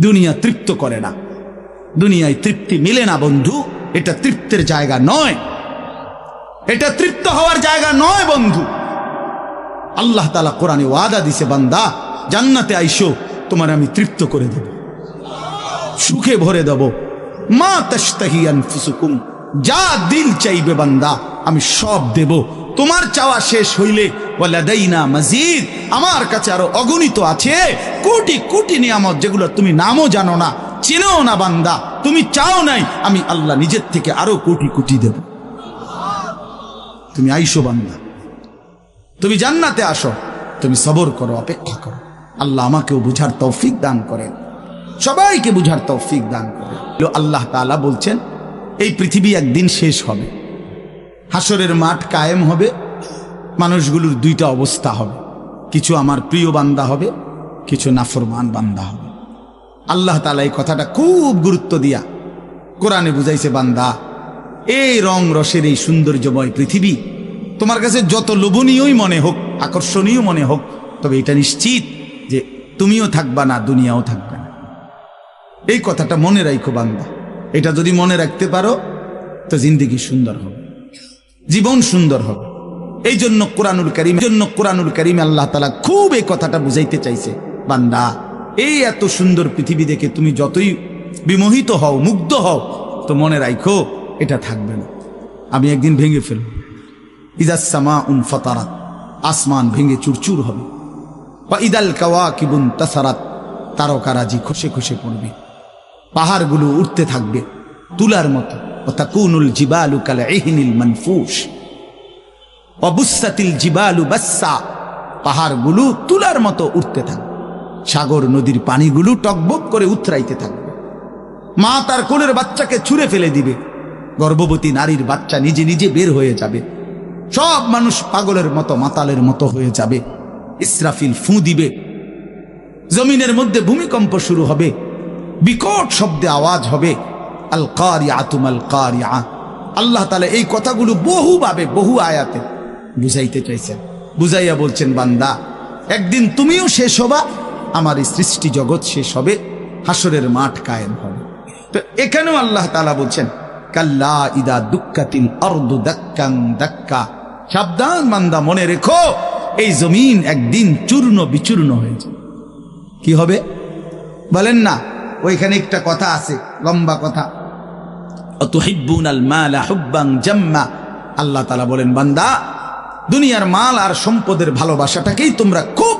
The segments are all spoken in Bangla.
দুনিয়া তৃপ্ত করে না, দুনিয়ায় তৃপ্তি মিলে না বন্ধু। এটা তৃপ্তের জায়গা নয়, এটা তৃপ্ত হওয়ার জায়গা নয় বন্ধু। আল্লাহ তাআলা কোরআনে ওয়াদা দিছে, বান্দা জান্নাতে আইসো, তোমার আমি তৃপ্ত করে দেব, সুখে ভরে দেব। মা তাশতাহি আনফুসুকুম, যা দিল চাইবে বান্দা আমি সব দেব। তোমার চাওয়া শেষ হইলে ওয়ালাদাইনা মাজিদ, আমার কাছে আরো অগণিত আছে কোটি কোটি নিয়ামত, যেগুলো তুমি নামও জানো না, চিনো না বান্দা। তুমি চাও নাই, আমি আল্লাহ নিজের থেকে আরো কোটি কোটি দেব। তুমি আইসো বান্দা, তুমি জান্নাতে আসো, তুমি সবর করো, অপেক্ষা করো। আল্লাহ আমাকেও বুঝার তৌফিক দান করেন, সবাইকে বুঝার তৌফিক দান করেন। আল্লাহ তাআলা বলছেন এই পৃথিবী একদিন শেষ হবে, হাসরের মাঠ কায়েম হবে, মানুষগুলোর দুইটা অবস্থা হবে, কিছু আমার প্রিয় বান্দা হবে, কিছু নাফরমান বান্দা হবে। আল্লাহ তাআলা এই কথাটা খুব গুরুত্ব দিয়া কোরআনে বুঝাইছে, বান্দা এই রং রসের এই সৌন্দর্যময় পৃথিবী তোমার কাছে যত লোভনীয়ই মনে হোক, আকর্ষণীয় মনে হোক, তবে এটা নিশ্চিত যে তুমিও থাকবা না, দুনিয়াও থাকবে না। এই কথাটা মনে রাখো বান্দা, এটা যদি মনে রাখতে পারো তো জিন্দেগি সুন্দর হবে, জীবন সুন্দর হবে। এই জন্য কোরআনুল কারীমে আল্লাহ তাআলা খুব এই কথাটা বুঝাইতে চাইছে, বান্দা এই এত সুন্দর পৃথিবী দেখে তুমি যতই বিমোহিত হও, মুগ্ধ হও, তো মনে রাখো এটা থাকবে না, আমি একদিন ভেঙে ফেলব। ইযাস সামাউন ফাতারাত, আসমান ভেঙে চুরচুর হবে। ওয়া ইদাল কাওয়াকিবুন তাসারাত, তারকারাজি খসে খসে পড়বে, পাহাড়গুলো উঠতে থাকবে তুলার মতো। ওয়া তাকুনুল জিবালু কাল ইহনিল মানফুশ ওয়া বুসাতিল জিবালু বাসসা, পাহাড়গুলো তুলার মতো উঠতে থাকবে, সাগর নদীর পানিগুলো টকবক করে উথরাইতে থাকবে। মা তার কোলের বাচ্চাকে ছুঁড়ে ফেলে দিবে, গর্ভবতী নারীর বাচ্চা নিজে নিজে বের হয়ে যাবে, সব মানুষ পাগলের মতো মাতালের মতো হয়ে যাবে। ইসরাফিল ফু দিবে, জমিনের মধ্যে ভূমিকম্প শুরু হবে, বিকট শব্দে আওয়াজ হবে। আল কারিআতু মাল কারিআ, আল্লাহ তাআলা এই কথাগুলো বহুভাবে বহু আয়াতে বুঝাইতে চাইছেন, বুঝাইয়া বলছেন, বান্দা একদিন তুমিও শেষ হবা, আমার এই সৃষ্টি জগৎ শেষ হবে, হাসরের মাঠ কায়েম হবে। তো এখানেও আল্লাহ তাআলা বলছেন, কাল্লা ইদা দুক্কাতিল আরদু দাক্কান দাক্কা, সাবধান বান্দা, মনে রেখো এই জমিন একদিন চূর্ণ বিচূর্ণ হয়ে যাবে। কি হবে বলেন না? ওইখানে একটা কথা আছে, লম্বা কথা, অতুহিব্বুনাল মালা হুব্বান জাম্মা। আল্লাহ তাআলা বলেন, বান্দা দুনিয়ার মাল আর সম্পদের ভালোবাসাটাকেই তোমরা খুব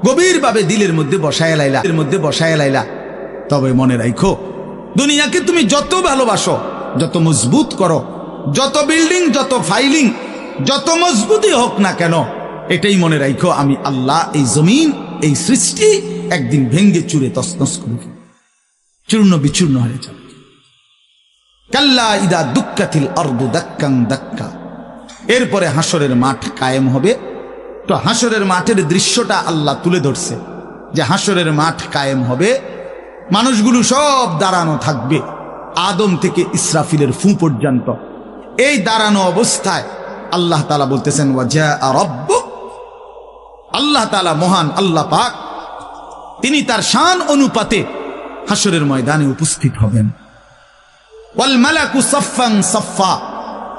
গভীরভাবে দিলের মধ্যে বসায় লাইলা, তবে মনে রাখো দুনিয়াকে তুমি যত ভালোবাসো, যত মজবুত করো, যত বিল্ডিং, যত ফাইলিং, যত মজবুতই হোক না কেন, এটাই মনে রাখো আমি আল্লাহ এই জমিন, এই সৃষ্টি একদিন ভেঙ্গে চুরে তছনছ করে চূর্ণ বিচূর্ণ হয়ে যাবে। কাল্লা ইদা দুক্কাতিল আরদু দাক্কান দাক্কা। এরপরে হাসরের মাঠ কায়েম হবে। তো হাসরের মাঠের দৃশ্যটা আল্লাহ তুলে ধরছে, যে হাসরের মাঠ কায়েম হবে, মানুষগুলো সব দাঁড়ানো থাকবে, আদম থেকে ইসরাফিলের ফু পর্যন্ত। এই দাঁড়ানো অবস্থায় আল্লাহ তাআলা বলতেছেন, ওয়াজা রাব্বুক, আল্লাহ তাআলা মহান আল্লাহ পাক, তিনি তার শান অনুপাতে হাসরের ময়দানে উপস্থিত হবেন। ওয়াল মালাকু সাফফান সাফফা,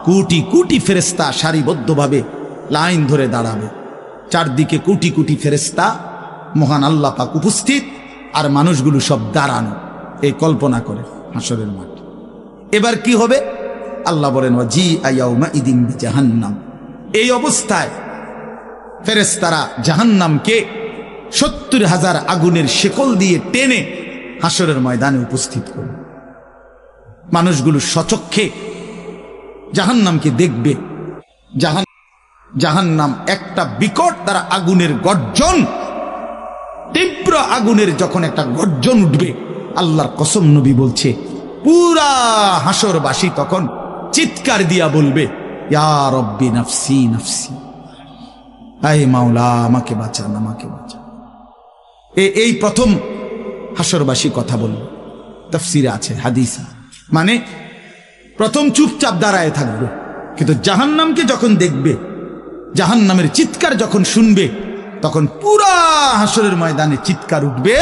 কোটি কোটি ফেরেশতা সারিবদ্ধভাবে লাইন ধরে দাঁড়াবে, চারদিকে কোটি কোটি ফেরেশতা, মহান আল্লাহ পাক উপস্থিত, আর মানুষগুলো সব দাঁড়ানো। এই কল্পনা করে হাসরের মাঠ। এবার কি হবে? আল্লাহ বলেন, ওয়াজিআ ইয়াউমা ইদিন বিজাহান্নাম। এই অবস্থায় ফেরেশতারা জাহান্নামকে ৭০,০০০ আগুনের শেকল দিয়ে টেনে হাসরের ময়দানে উপস্থিত করবে। মানুষগুলো সচক্ষে জাহান্নামকে দেখবে। জাহান্নাম একটা বিকট তারা আগুনের গর্জন, তীব্র আগুনের যখন একটা গর্জন উঠবে, আল্লাহর কসম নবী বলছে, পুরা হাসরবাসী তখন চিৎকার দিয়া বলবে, ইয়া রব্বি নাফসি নাফসি, আয় মাওলা আমাকে বাঁচান, আমাকে বাঁচান। এই প্রথম হাসরবাসী কথা বলবে, তাফসিরে আছে, হাদিসে, মানে প্রথম চুপচাপ দাঁড়ায় থাকবে, কিন্তু জাহান্নামকে যখন দেখবে, জাহান্নামের চিৎকার যখন শুনবে, তখন পুরা হাসরের ময়দানে চিৎকার উঠবে,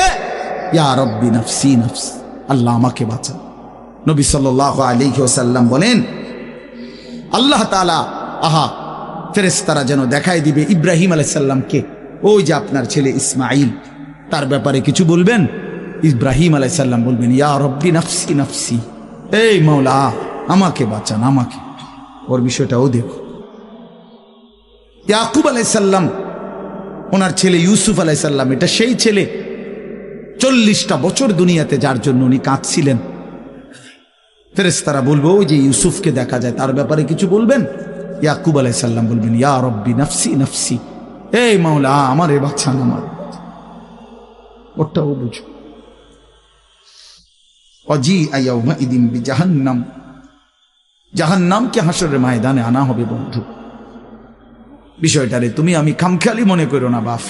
ইয়া রব্বি নফসি নফসি, আল্লাহ আমাকে বাঁচান। নবী সাল্লাল্লাহু আলাইহি ওয়াসাল্লাম বলেন, আল্লাহ তাআলা ফেরেশতারা যেন দেখাই দিবে ইব্রাহিম আলাইহিস সালামকে, ওই যে আপনার ছেলে ইসমাঈল, তার ব্যাপারে কিছু বলবেন। ইব্রাহিম আলাইহিস সালাম বলবেন, ইয়া রব্বি নফসি নফসি, এই মাওলা আমাকে বাঁচান, আমাকে। ওর বিষয়টাও দেখো। ইয়াকুব আলাইহিস সালাম, ওনার ছেলে ইউসুফ আলাইহিস সালাম, এটা সেই ছেলে 40টা বছর দুনিয়াতে যার জন্য উনি কাঁদছিলেন। ফেরেশতারা বলবো, ওই যে ইউসুফকে দেখা যায়, তার ব্যাপারে কিছু বলবেন। ইয়াকুব আলাইহিস সালাম বলবেন, ইয়া রব্বি নফসি নফসি, এই মাওলা আমারে বাঁচান, আমার। ওটাও বুঝো। অজি ইয়াউমাইদিন বিজাহান্নাম, জাহান্নামকে হাসরের ময়দানে আনা হবে বন্ধু। বিষয়টারে তুমি আমি খামখেয়ালি মনে করো না বাপ।